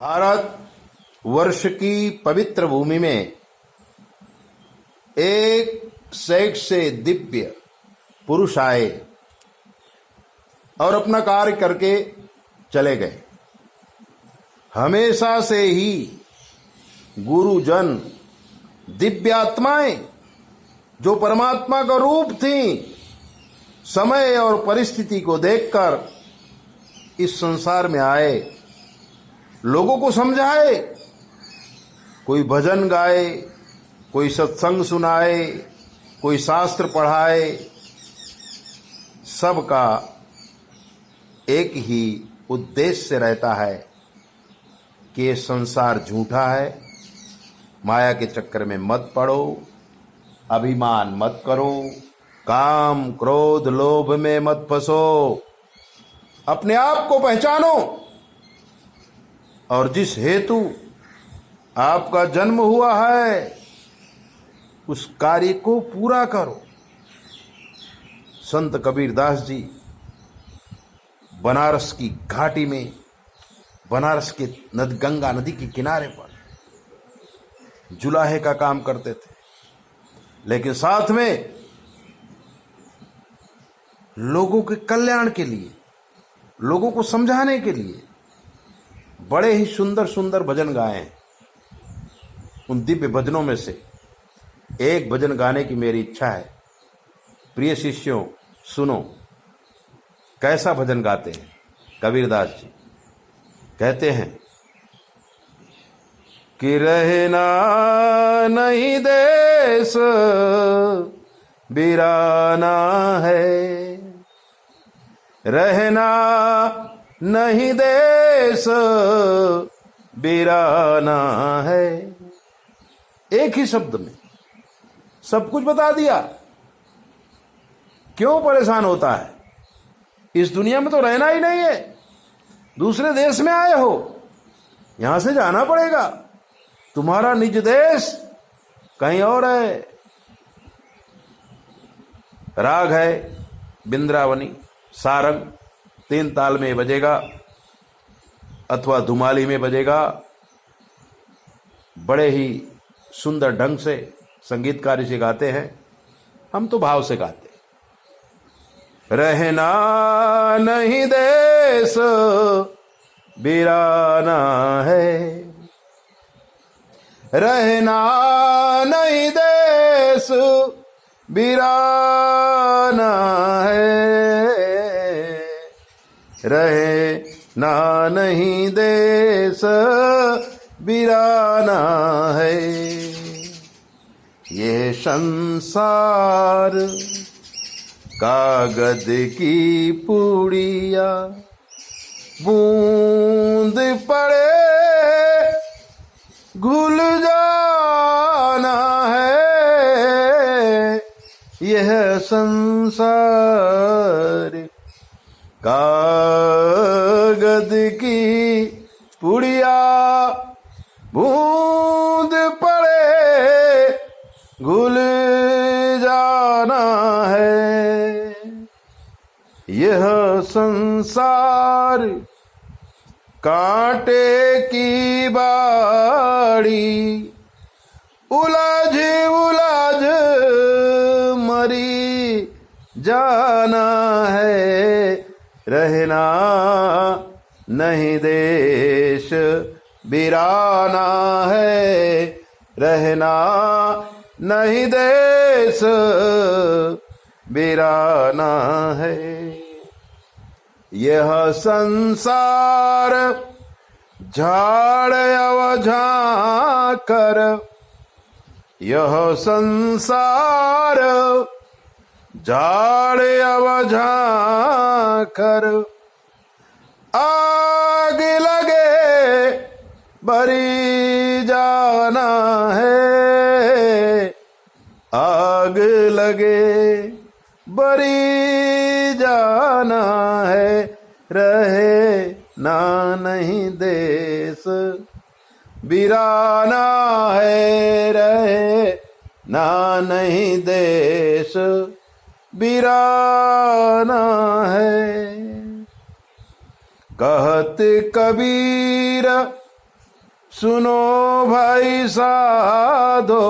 भारत वर्ष की पवित्र भूमि में एक सेठ से दिव्य पुरुष आए और अपना कार्य करके चले गए। हमेशा से ही गुरुजन दिव्य आत्माएं जो परमात्मा का रूप थीं, समय और परिस्थिति को देखकर इस संसार में आए, लोगों को समझाए, कोई भजन गाए, कोई सत्संग सुनाए, कोई शास्त्र पढ़ाए। सबका एक ही उद्देश्य रहता है कि ये संसार झूठा है, माया के चक्कर में मत पड़ो, अभिमान मत करो, काम क्रोध लोभ में मत फंसो, अपने आप को पहचानो और जिस हेतु आपका जन्म हुआ है उस कार्य को पूरा करो। संत कबीरदास जी बनारस की घाटी में, बनारस के गंगा नदी के किनारे पर जुलाहे का काम करते थे, लेकिन साथ में लोगों के कल्याण के लिए, लोगों को समझाने के लिए बड़े ही सुंदर सुंदर भजन गाए हैं। उन दिव्य भजनों में से एक भजन गाने की मेरी इच्छा है। प्रिय शिष्यों, सुनो कैसा भजन गाते हैं कबीरदास जी। कहते हैं कि रहना नहीं देश बिराना है, रहना नहीं देश बिराना है। एक ही शब्द में सब कुछ बता दिया। क्यों परेशान होता है? इस दुनिया में तो रहना ही नहीं है। दूसरे देश में आए हो, यहां से जाना पड़ेगा। तुम्हारा निज देश कहीं और है। राग है बिंद्रावनी, सारंग 3 ताल में बजेगा अथवा धुमाली में बजेगा। बड़े ही सुंदर ढंग से संगीतकारी से गाते हैं, हम तो भाव से गाते। रहना नहीं देश बिराना है, रहना नहीं देश बिराना है, रहे ना नहीं देश बिराना है। ये संसार कागज की पुड़िया, बूंद पड़े घुल जाना है। यह संसार कागज की पुड़िया, बूंद पड़े घुल जाना है। यह संसार कांटे की बाड़ी, उलझ उलझ मरी जाना है। रहना नहीं देश बिराना है, रहना नहीं देश बिराना है। यह संसार झाड़ अवझाकर, यह संसार झाड़ अवझाकर आग लगे भरी जाना है। आग लगे बरी जाना है। रहे ना नहीं देश बिराना है, रहे ना नहीं देश बिराना है। कहत कबीर सुनो भाई साधो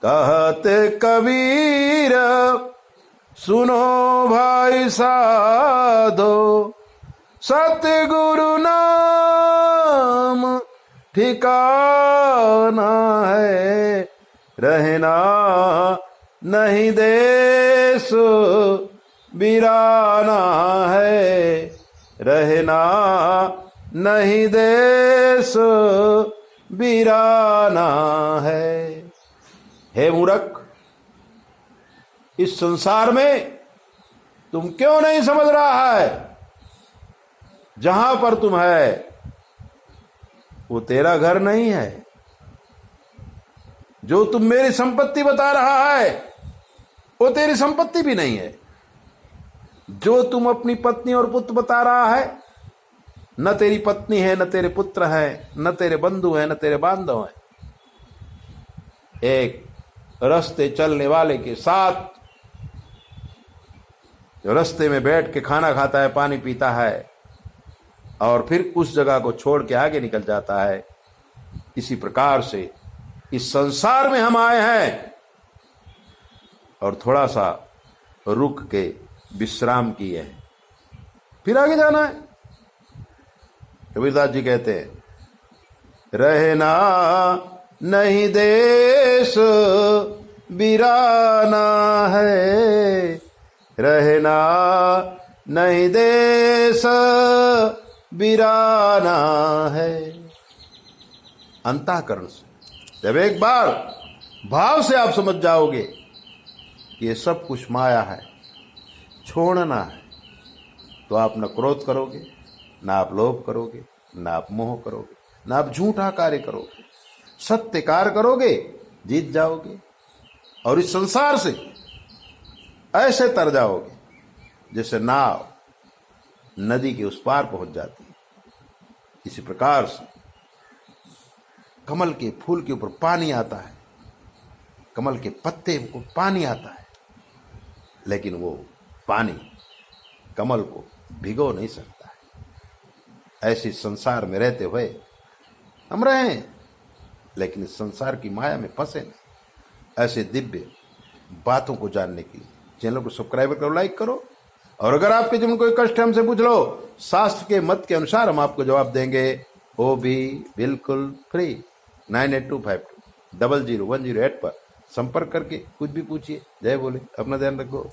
कहते कबीर, सुनो भाई साधो सतगुरु नाम ठिकाना है, रहना नहीं देश वीराना है, रहना नहीं देश वीराना है। हे मूर्ख, इस संसार में तुम क्यों नहीं समझ रहा है? जहां पर तुम है वो तेरा घर नहीं है। जो तुम मेरी संपत्ति बता रहा है वो तेरी संपत्ति भी नहीं है। जो तुम अपनी पत्नी और पुत्र बता रहा है, न तेरी पत्नी है, न तेरे पुत्र है, न तेरे बंधु है, न तेरे बांधव है। एक रास्ते चलने वाले के साथ जो रास्ते में बैठ के खाना खाता है, पानी पीता है और फिर उस जगह को छोड़ के आगे निकल जाता है, इसी प्रकार से इस संसार में हम आए हैं और थोड़ा सा रुक के विश्राम किए हैं, फिर आगे जाना है। कबीरदास जी कहते हैं, रहना नहीं देश वीराना है, रहना नहीं देश वीराना है। अंतःकरण से जब एक बार भाव से आप समझ जाओगे कि ये सब कुछ माया है, छोड़ना है, तो आप न क्रोध करोगे, ना आप लोभ करोगे, ना आप मोह करोगे, ना आप झूठा कार्य करोगे, सत्य कार्य करोगे, जीत जाओगे और इस संसार से ऐसे तर जाओगे जैसे नाव नदी के उस पार पहुंच जाती है। इसी प्रकार से कमल के फूल के ऊपर पानी आता है, कमल के पत्ते को पानी आता है, लेकिन वो पानी कमल को भिगो नहीं सकता है। ऐसे संसार में रहते हुए हम रहें, लेकिन इस संसार की माया में फंसे नहीं। ऐसे दिव्य बातों को जानने के लिए चैनल को सब्सक्राइब करो, लाइक करो, और अगर आपके जीवन कोई कष्ट है हमसे पूछ लो, शास्त्र के मत के अनुसार हम आपको जवाब देंगे, वो भी बिल्कुल फ्री। 9825200108 पर संपर्क करके कुछ भी पूछिए। जय बोले, अपना ध्यान रखो।